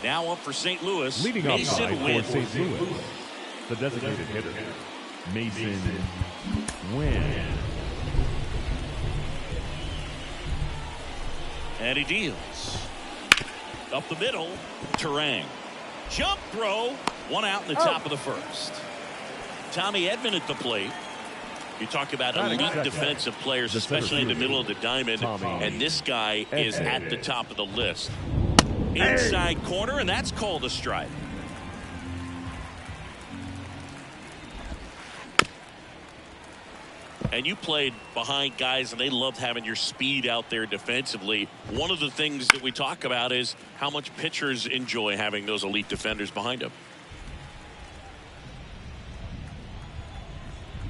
Now up for St. Louis, Leading off Mason Wynn. for St. Louis, the designated hitter, Mason Wynn. And he deals. Up the middle, Turang. Jump throw, one out in the top of the first. Tommy Edman at the plate. You talk about elite defensive players, especially in the middle of the diamond, and this guy is at the top of the list. Inside corner, and that's called a strike. And you played behind guys, and they loved having your speed out there defensively. One of the things that we talk about is how much pitchers enjoy having those elite defenders behind them.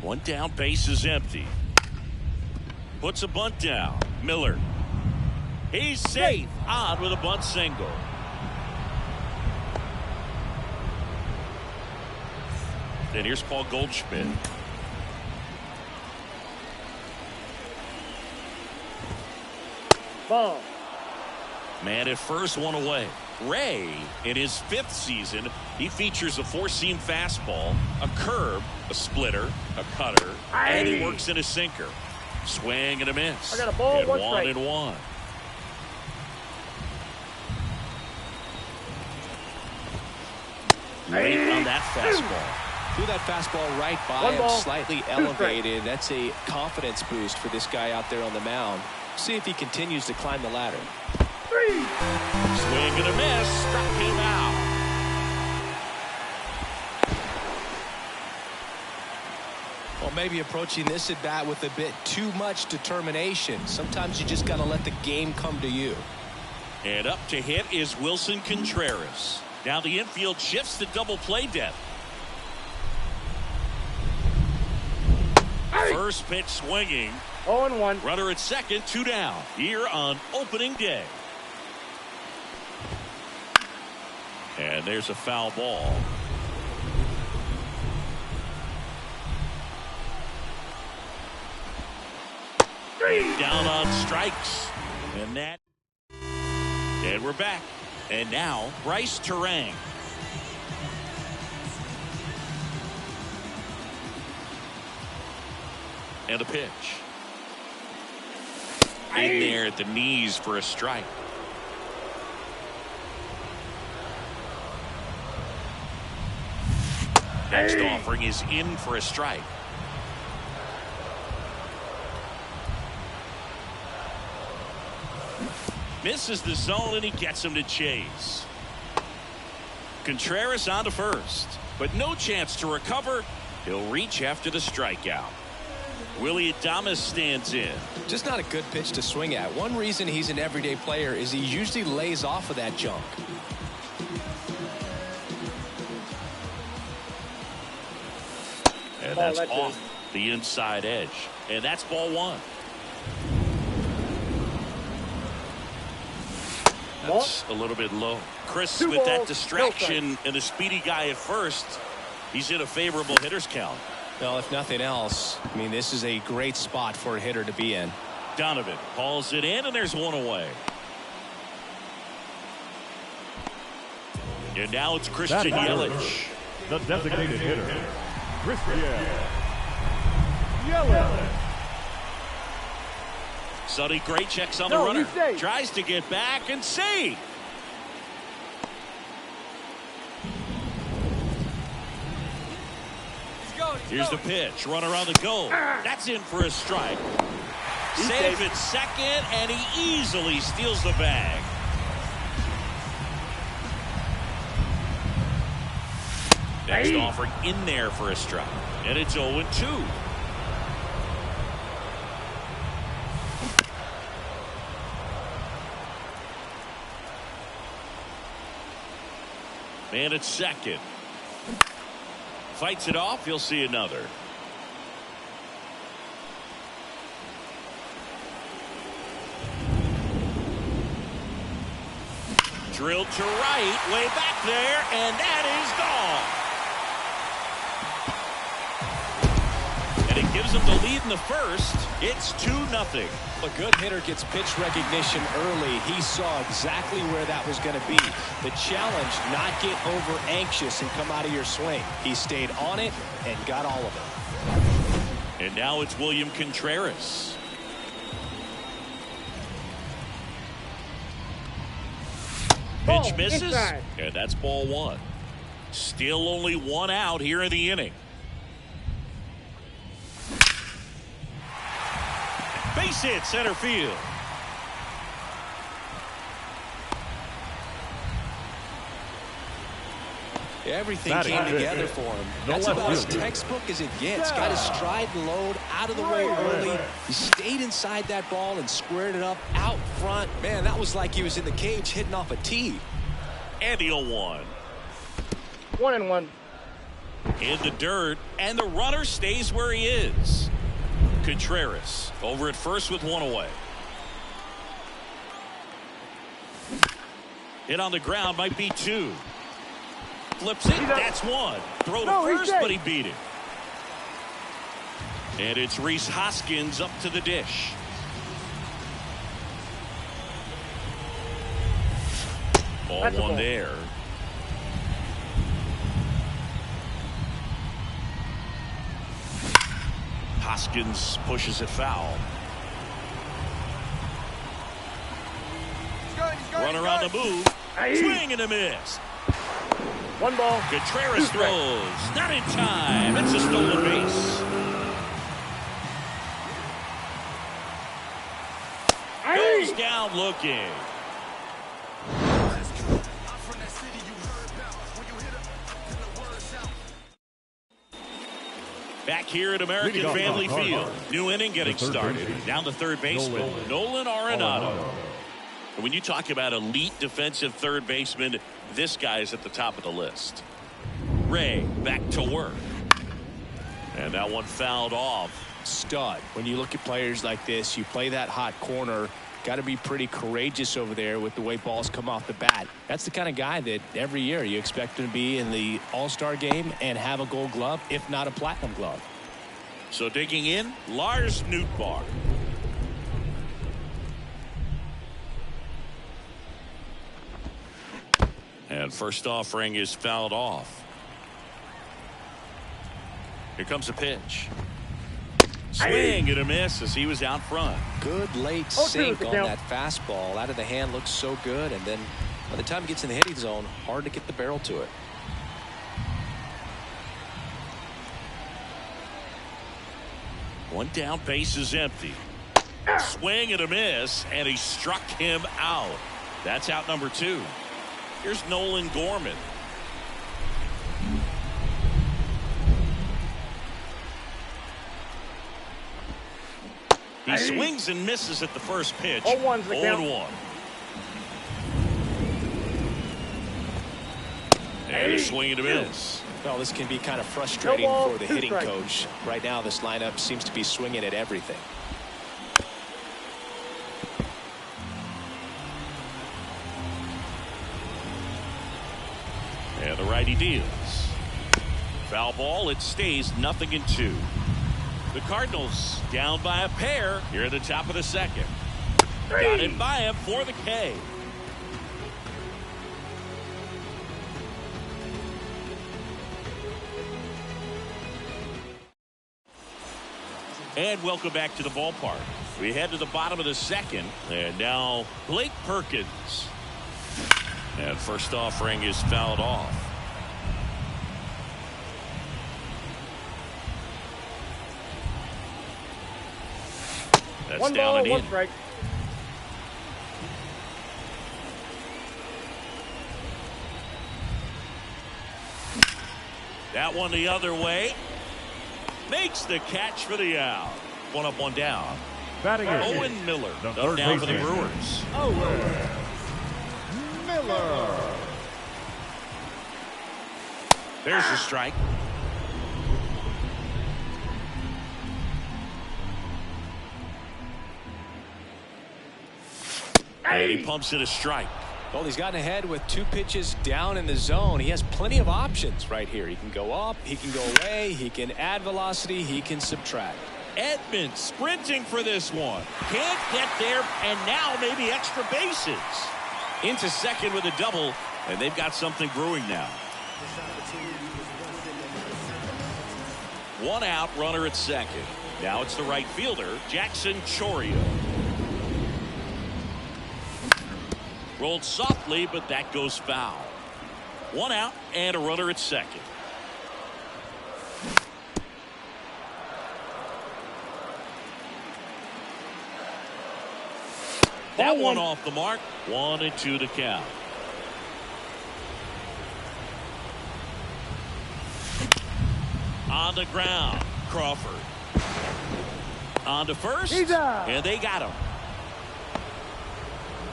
One down, base is empty. Puts a bunt down. Miller. He's safe. On with a bunt single. And here's Paul Goldschmidt. Ball. Man at first, one away. Ray, in his 5th season, he features a 4-seam fastball, a curve, a splitter, a cutter, and he works in a sinker. Swing and a miss. I got a ball, and one 1-1. Late on that fastball. Threw that fastball right by him, slightly elevated. That's a confidence boost for this guy out there on the mound. See if he continues to climb the ladder. Swing and a miss. Struck him out. Well, maybe approaching this at bat with a bit too much determination. Sometimes you just got to let the game come to you. And up to hit is Wilson Contreras. Now the infield shifts to double play depth. First pitch swinging. 0-1. Runner at second, 2 down. Here on opening day. And there's a foul ball. Down on strikes. And we're back. And now Bryce Turang. And a pitch. In there at the knees for a strike. Next offering is in for a strike. Misses the zone and he gets him to chase. Contreras on to first, but no chance to recover. He'll reach after the strikeout. Willy Adames stands in. Just not a good pitch to swing at. One reason he's an everyday player is he usually lays off of that junk. And that's off the inside edge. And that's ball 1. That's a little bit low. Chris, with that distraction and the speedy guy at first, he's in a favorable hitter's count. Well, if nothing else, I mean, this is a great spot for a hitter to be in. Donovan hauls it in, and there's one away. And now it's Christian Yelich. The designated hitter, Christian Yelich. Sonny Gray checks on the runner. Tries to get back and see. Here's the pitch. Runner on the go. That's in for a strike. Save at second, and he easily steals the bag. Next offering in there for a strike. And it's 0-2. Man at second. Fights it off. You'll see another. Drilled to right, way back there, and that is gone. And it gives gives them the lead in the first. It's 2-0. A good hitter gets pitch recognition early. He saw exactly where that was going to be. The challenge, not get over anxious and come out of your swing. He stayed on it and got all of it. And now it's William Contreras. Pitch misses, inside. and that's ball one. Still only one out here in the inning. Base hit center field. Everything That came is together it. for him. No That's left about as fielder. textbook as it gets. Got his stride and load out of the way early. He stayed inside that ball and squared it up out front. Man, that was like he was in the cage hitting off a tee. And the 0-1. 1-1. In the dirt, and the runner stays where he is. Contreras over at first with one away. Hit on the ground, might be two. Flips it, that's one. Throw to No, he's first, dead. but he beat it. And it's Rhys Hoskins up to the dish. Ball That's a one ball. there. Hoskins pushes it foul. Runner on the move. Aye. Swing and a miss. One ball. Contreras Two strikes. throws. Not in time. It's a stolen base. Goes Aye. down looking. Back here at American Leading off Family hard, Field. hard. New inning getting The third started. baseman. Down the third baseman, Nolan Arenado. Arenado. And when you talk about elite defensive third baseman, this guy is at the top of the list. Ray back to work. And that one fouled off. Stud. When you look at players like this, you play that hot corner. Got to be pretty courageous over there with the way balls come off the bat. That's the kind of guy that every year you expect him to be in the All-Star game and have a Gold Glove, if not a Platinum Glove. So digging in, Lars Nootbaar. And first offering is fouled off. Here comes a pitch. Swing and a miss as he was out front. Good late Oh, sink two, on count. that fastball. Out of the hand looks so good, and then by the time it gets in the hitting zone, hard to get the barrel to it. One down, base is empty. Swing and a miss, and he struck him out. That's out number two. Here's Nolan Gorman. He swings and misses at the first pitch. 0-1's the count. 0-1. And a swing and a miss. Well, this can be kind of frustrating No ball, for the two hitting strikes. coach. Right now, this lineup seems to be swinging at everything. And the righty deals. Foul ball, it stays 0-2. The Cardinals down by a pair here at the top of the second. Got it by him for the K. And welcome back to the ballpark. We head to the bottom of the second, and now Blake Perkins. And first offering is fouled off. That's One down ball, and one in. strike. That one the other way. Makes the catch for the out. One up, one down. Batting it. Owen Miller The up third down for the baseman. Brewers. Miller. There's the strike. And he pumps it a strike. Well, he's gotten ahead with two pitches down in the zone. He has plenty of options right here. He can go up, he can go away, he can add velocity, he can subtract. Edman sprinting for this one. Can't get there, and now maybe extra bases. Into second with a double, and they've got something brewing now. One out, runner at second. Now it's the right fielder, Jackson Chourio. Rolled softly, but that goes foul. One out and a runner at second. That one off the mark. 1-2 to count. On the ground, Crawford. On to first, and they got him.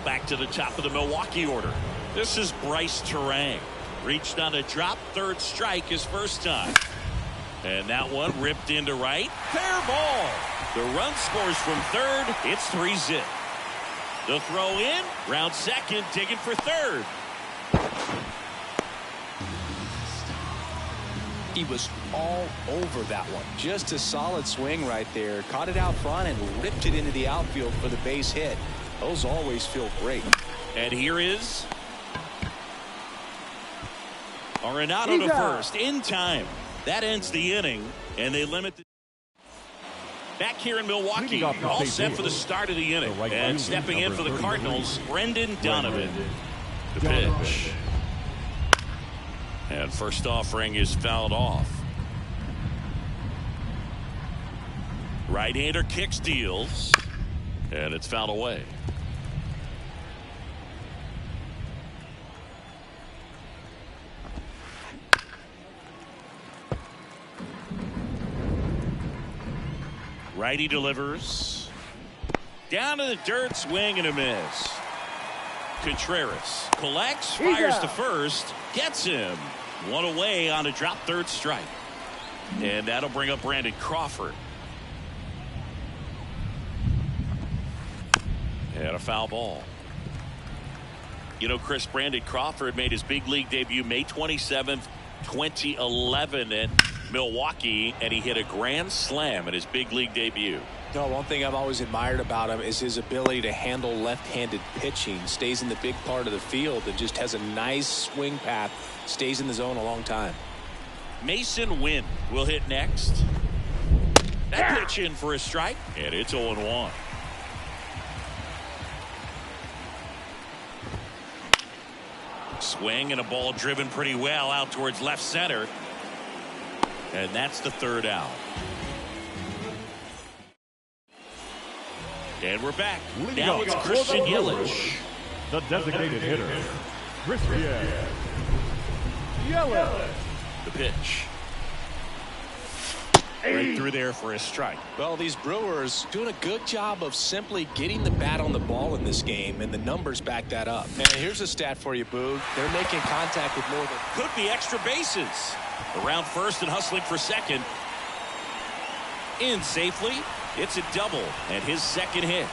Back to the top of the Milwaukee order. This is Bryce Turang. Reached on a drop, third strike his first time. And that one ripped into right. Fair ball. The run scores from third. It's 3-zip. The throw in, round second, digging for third. He was all over that one. Just a solid swing right there. Caught it out front and ripped it into the outfield for the base hit. Those always feel great. And here is Arenado to first in time. That ends the inning, and they limit the. Back here in Milwaukee, all set for the start of the inning. And stepping in for the Cardinals, Brendan Donovan. The pitch. And first offering is fouled off. Right-hander kicks, deals. And it's fouled away. Righty delivers. Down to the dirt, swing and a miss. Contreras collects, fires to first, gets him. One away on a drop, third strike. And that'll bring up Brandon Crawford. And a foul ball. You know, Chris, Brandon Crawford made his big league debut May 27th, 2011 at Milwaukee, and he hit a grand slam in his big league debut. No, one thing I've always admired about him is his ability to handle left-handed pitching. Stays in the big part of the field and just has a nice swing path. Stays in the zone a long time. Mason Wynn will hit next. That pitch in for a strike, and it's 0-1. Swing and a ball driven pretty well out towards left center. And that's the third out. And we're back. Now it's Christian Yelich. The designated hitter, Christian Yelich. The pitch. Right through there for a strike. Well, these Brewers doing a good job of simply getting the bat on the ball in this game, and the numbers back that up. And here's a stat for you, Boog. They're making contact with more than. Could be extra bases. Around first and hustling for second. In safely. It's a double and his second hit.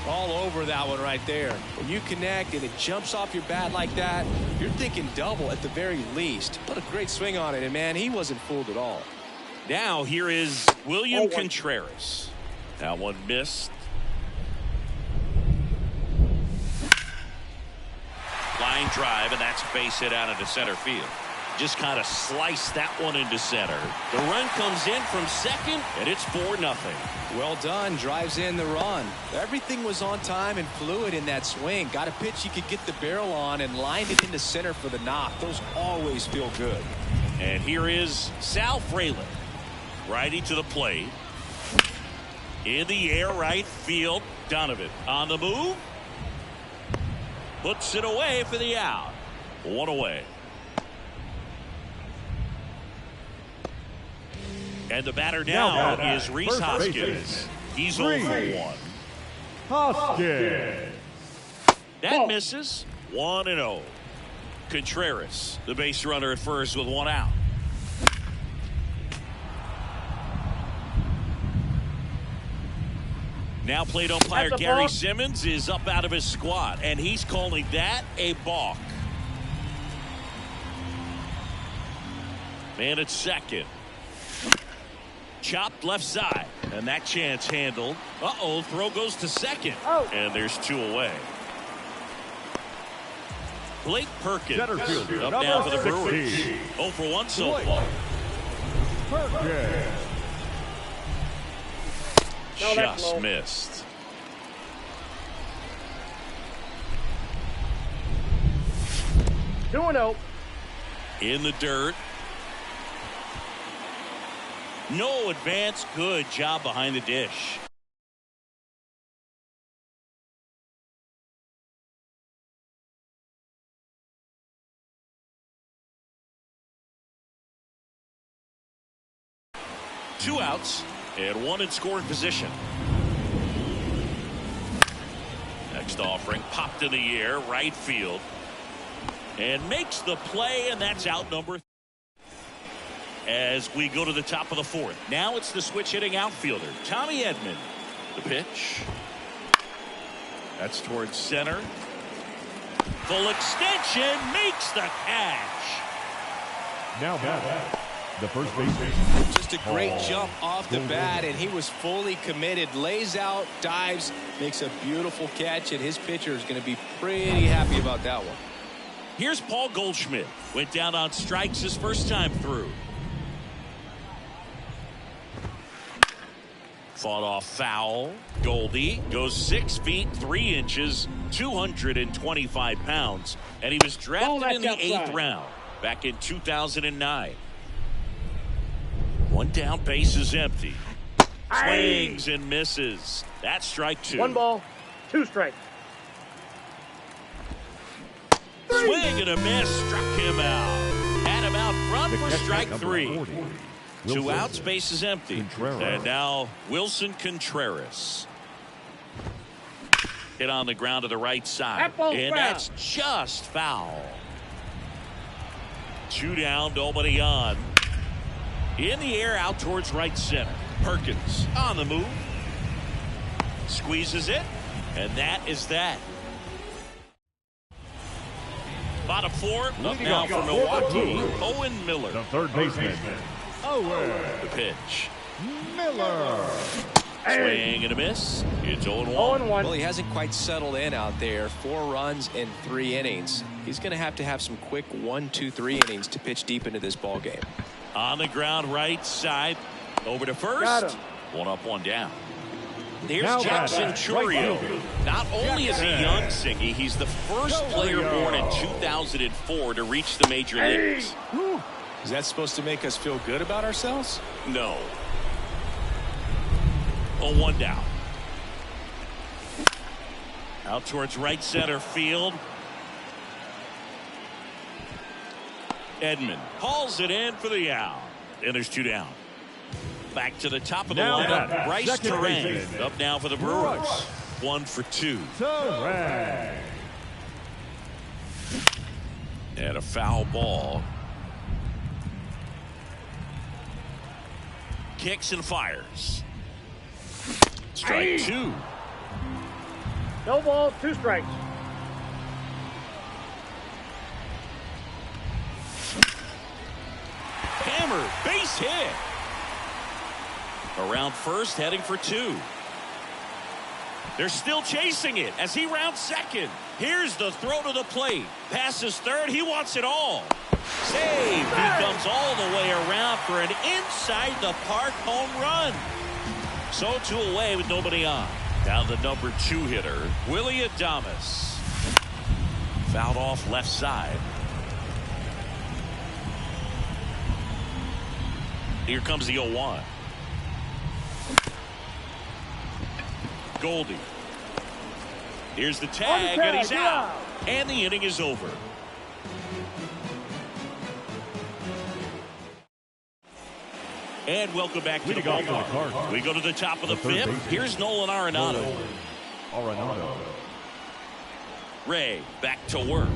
All over that one right there. When you connect and it jumps off your bat like that, you're thinking double at the very least. Put a great swing on it, and man, he wasn't fooled at all. Now here is William Contreras. That one missed. Line drive, and that's a base hit out into center field. Just kind of sliced that one into center. The run comes in from second, and it's 4-0. Well done. Drives in the run. Everything was on time and fluid in that swing. Got a pitch you could get the barrel on and lined it into center for the knock. Those always feel good. And here is Sal Frelick. Righty to the plate. In the air, right field. Donovan on the move. Puts it away for the out. One away. And the batter now is Rhys Hoskins. He's 0 for 1. Hoskins. That misses. 1-0. Contreras, the base runner at first with one out. Now plate umpire Gary Simmons is up out of his squat, and he's calling that a balk. Man at second. chopped left side. And that chance handled. Uh-oh, throw goes to second. Oh. And there's 2 away. Blake Perkins Center fielder, up now for the number Brewers. 16. 0 for 1 so far. Perkins. No, that's Just low. missed. Two and 0. In the dirt. No advance. Good job behind the dish. Two outs and 1 in scoring position. Next offering popped in the air, right field, and makes the play, and that's out number 3. As we go to the top of the 4th. Now it's the switch hitting outfielder, Tommy Edman. The pitch. That's towards center. Full extension makes the catch. Now back. The first baseman. Just a great jump off the bat, and he was fully committed. Lays out, dives, makes a beautiful catch, and his pitcher is going to be pretty happy about that one. Here's Paul Goldschmidt. Went down on strikes his first time through. Fought off foul. Goldie goes 6 feet 3 inches, 225 pounds, and he was drafted in the 8th round back in 2009. 1 down, base is empty. Swings and misses. That's strike 2. 1 ball, 2 strikes. Swing and a miss, struck him out. Had him out front for strike 3. 2 outs, base is empty. And now Wilson Contreras. Hit on the ground to the right side. And that's just foul. 2 down, nobody on. In the air, out towards right center. Perkins on the move. Squeezes it. And that is that. Bottom 4, up now for Milwaukee, Owen Miller. The third baseman. Owen. The pitch. Miller. Swing and a miss. It's 0-1. 0-1. Well, he hasn't quite settled in out there. 4 runs in 3 innings. He's going to have some quick 1, 2, 3 innings to pitch deep into this ball game. On the ground, right side. Over to Got first. him. 1 up, 1 down. Here's Now Jackson back. Churio. Right. Not only is he young, Singy, he's the first player born in 2004 to reach the major leagues. Is that supposed to make us feel good about ourselves? No. 0-1 down. Out towards right center field. Edman hauls it in for the out. And there's 2 down. Back to the top of the Now lineup. back. Bryce Second Terang baseman. up now for the Brewers. 1 for 2. Terang. And a foul ball. Kicks and fires. Strike 2. No ball, 2 strikes. Hammer, base hit. Around first, heading for 2. They're still chasing it as he rounds second. Here's the throw to the plate. Passes third. He wants it all. Save. He comes all the way around for an inside the park home run. So 2 away with nobody on. Down the number 2 hitter, Willie Adames. Fouled off left side. Here comes the 0-1. Goldie. Here's the tag, and he's out. And the inning is over. And welcome back to the ballpark. We go to the top of the 5th. Here's Nolan Arenado. Ray back to work.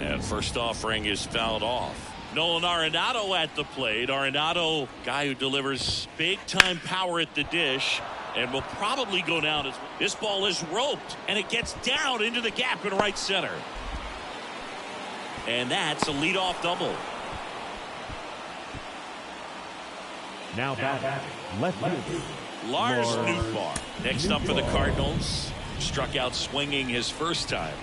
And first offering is fouled off. Nolan Arenado at the plate. Arenado, guy who delivers big-time power at the dish and will probably go down. As this ball is roped, and it gets down into the gap in right center. And that's a leadoff double. Now batting, left field. Lars Nootbaar. Next up for the Cardinals. Struck out swinging his first time.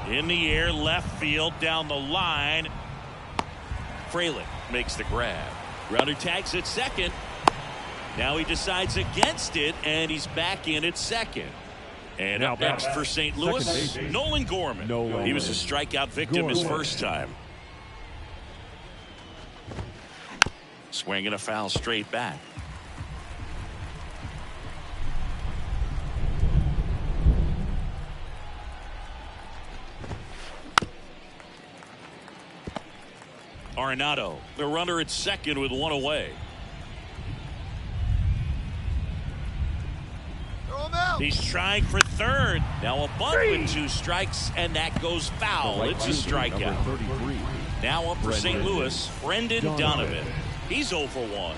In the air, left field, down the line. Fraley makes the grab. Runner tags at second. Now he decides against it, and he's back in at second. And up next for St. Louis, Nolan Gorman. He was a strikeout victim his first time. Swing and a foul straight back. Arenado, the runner at second with one away. He's trying for third. Now a bunt with 2 strikes, and that goes foul. It's a strikeout. Now up for St. Louis, Brendan Donovan. He's 0 for 1.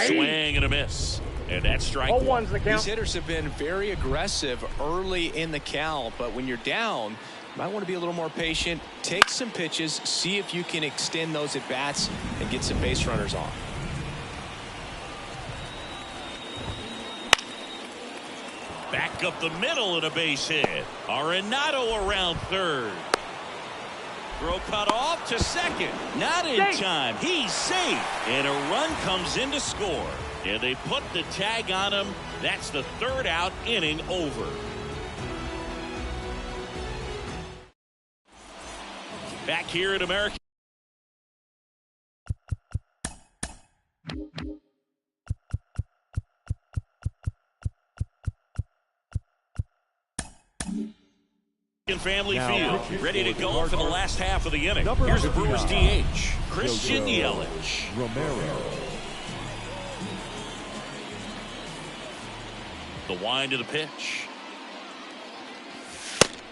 Swing and a miss. And that's strike 0-1's the count. These hitters have been very aggressive early in the count, but when you're down, you might want to be a little more patient. Take some pitches, see if you can extend those at bats and get some base runners on. Back up the middle and a base hit. Arenado around third. Throw cut off to second. Not in time. He's safe. And a run comes in to score. And they put the tag on him. That's the 3rd out, inning over. Back here at American. Family Field, ready to go for the last half of the inning. Here's the Brewers DH, Christian Yelich. Romero. The wind of the pitch.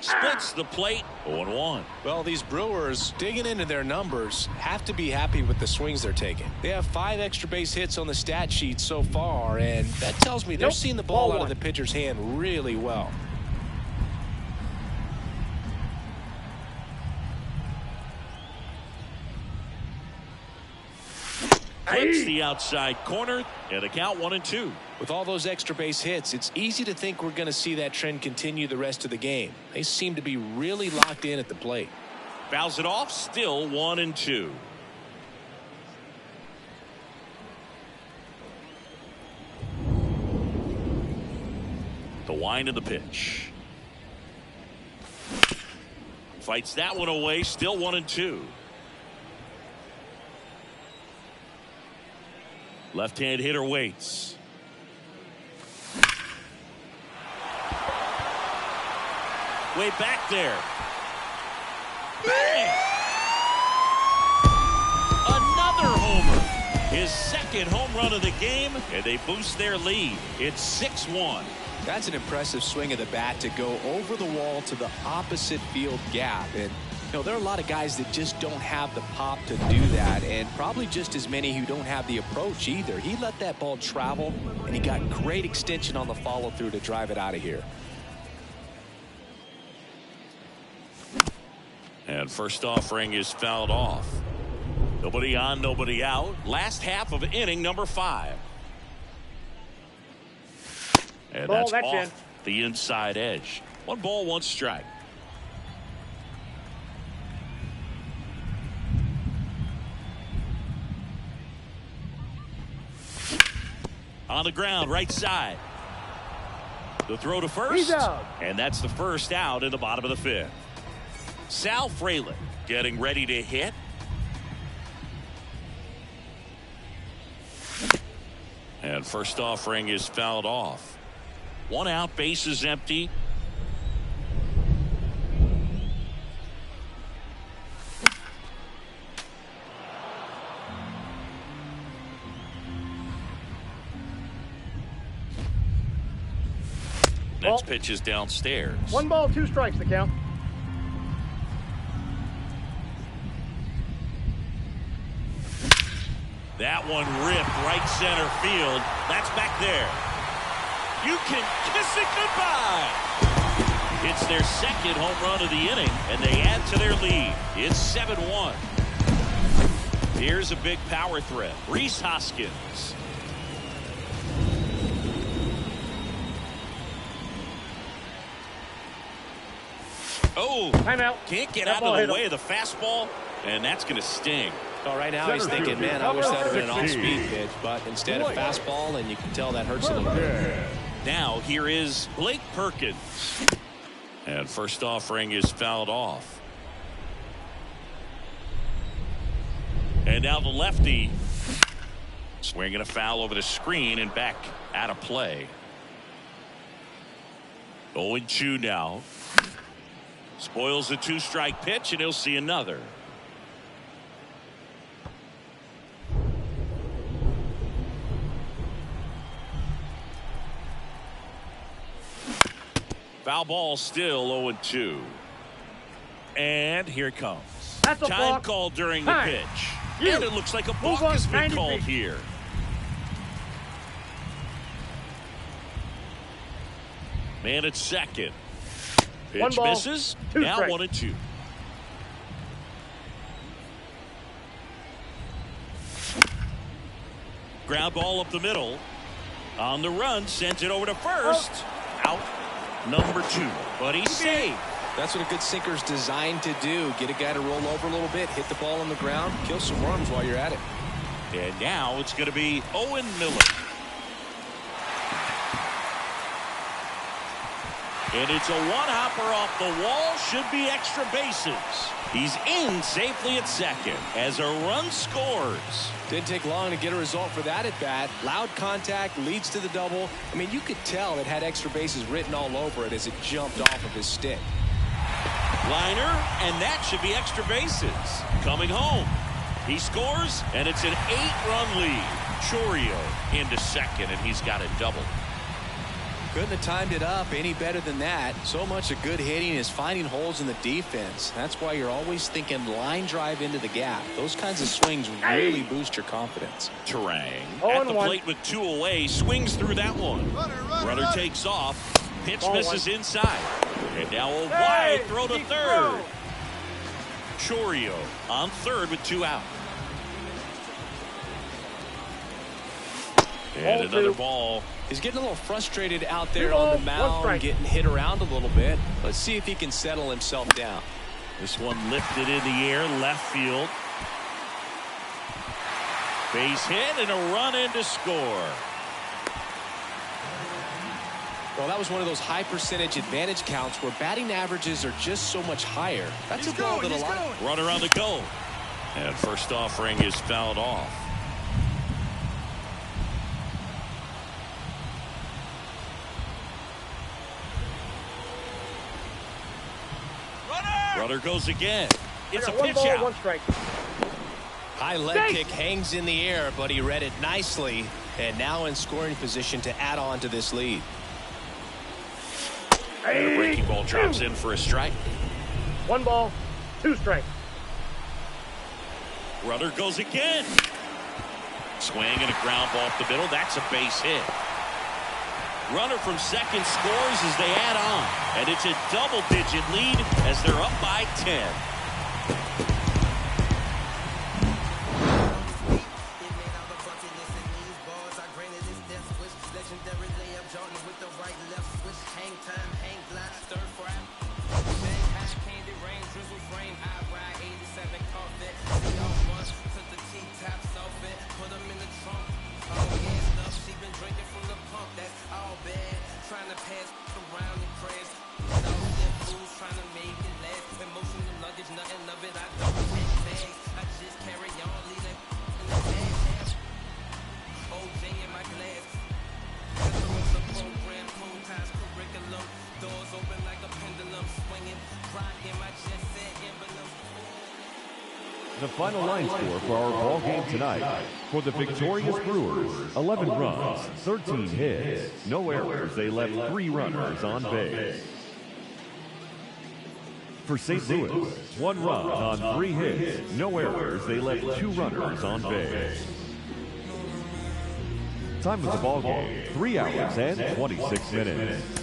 Splits the plate. 0-1. Well, these Brewers, digging into their numbers, have to be happy with the swings they're taking. They have 5 extra base hits on the stat sheet so far, and that tells me they're seeing the ball out of the pitcher's hand really well. Flips the outside corner, and a count 1-2. With all those extra base hits, it's easy to think we're going to see that trend continue the rest of the game. They seem to be really locked in at the plate. Fouls it off, still 1-2. The wind of the pitch. Fights that one away, still 1-2. Left-hand hitter waits. Way back there. Bang! Another homer. His 2nd home run of the game, and they boost their lead. It's 6-1. That's an impressive swing of the bat to go over the wall to the opposite field gap. And you know, there are a lot of guys that just don't have the pop to do that, and probably just as many who don't have the approach either. He let that ball travel, and he got great extension on the follow-through to drive it out of here. And first offering is fouled off. Nobody on, nobody out. Last half of inning number 5. And that's off the inside edge. 1 ball, 1 strike. On the ground, right side. The throw to first. And that's the first out in the bottom of the 5th. Sal Fraley getting ready to hit. And first offering is fouled off. 1 out, bases empty. Next pitch is downstairs. 1 ball, 2 strikes, the count. That one ripped right center field. That's back there. You can kiss it goodbye. It's their second home run of the inning, and they add to their lead. It's 7-1. Here's a big power threat. Rhys Hoskins. Oh, timeout. Can't get That out of the ball way of the fastball, and that's going to sting. Well, right now he's thinking, man, I wish that had been an off-speed pitch, but instead of fastball, and you can tell that hurts a little bit. Now here is Blake Perkins. And first offering is fouled off. And now the lefty swinging a foul over the screen and back out of play. 0-2 now. Spoils the 2-strike pitch, and he'll see another. Foul ball, still 0-2. And here it comes. That's a Time block. called during the Time. pitch. You. And it looks like a Move balk on, has been 90 called feet. here. Man at second. 1 Pitch ball, misses. 2 Now strikes. 1-2. Ground ball up the middle. On the run, sends it over to first. Out number 2. But he's safe. That's what a good sinker's designed to do. Get a guy to roll over a little bit, hit the ball on the ground, kill some worms while you're at it. And now it's going to be Owen Miller. And it's a one-hopper off the wall. Should be extra bases. He's in safely at second as a run scores. Didn't take long to get a result for that at bat. Loud contact leads to the double. I mean, you could tell it had extra bases written all over it as it jumped off of his stick. Liner, and that should be extra bases. Coming home. He scores, and it's an 8-run lead. Chourio into second, and he's got a double. Couldn't have timed it up any better than that. So much of good hitting is finding holes in the defense. That's why you're always thinking line drive into the gap. Those kinds of swings really boost your confidence. Turang at the plate with 2 away, swings through that one. Runner takes off. Pitch misses inside. And now a wide throw to third. Chourio on third with 2 out. And another ball. He's getting a little frustrated out there on the mound, getting hit around a little bit. Let's see if he can settle himself down. This one lifted in the air, left field. Base hit and a run in to score. Well, that was one of those high percentage advantage counts where batting averages are just so much higher. That's a ball that a lot. Runner on the go. And first offering is fouled off. Runner goes again. It's a pitch out. 1 strike. High leg kick hangs in the air, but he read it nicely, and now in scoring position to add on to this lead. And a breaking ball drops in for a strike. 1 ball, 2 strikes. Runner goes again. Swing and a ground ball up the middle. That's a base hit. Runner from second scores as they add on. And it's a double-digit lead as they're up by 10. The final line score for our ball game tonight. For the victorious Brewers, 11 runs, 13 hits, no errors. They left 3 runners on base. For St. Louis, 1 run on 3 hits, no errors. They left 2 runners on base. Time of the ball game, 3 hours and 26 minutes.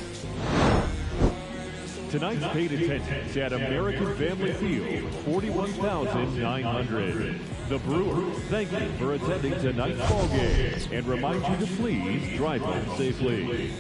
Tonight's paid attendance at American Family Field, 41,900. The Brewers thank you for attending tonight's ball game and remind you to please drive home safely.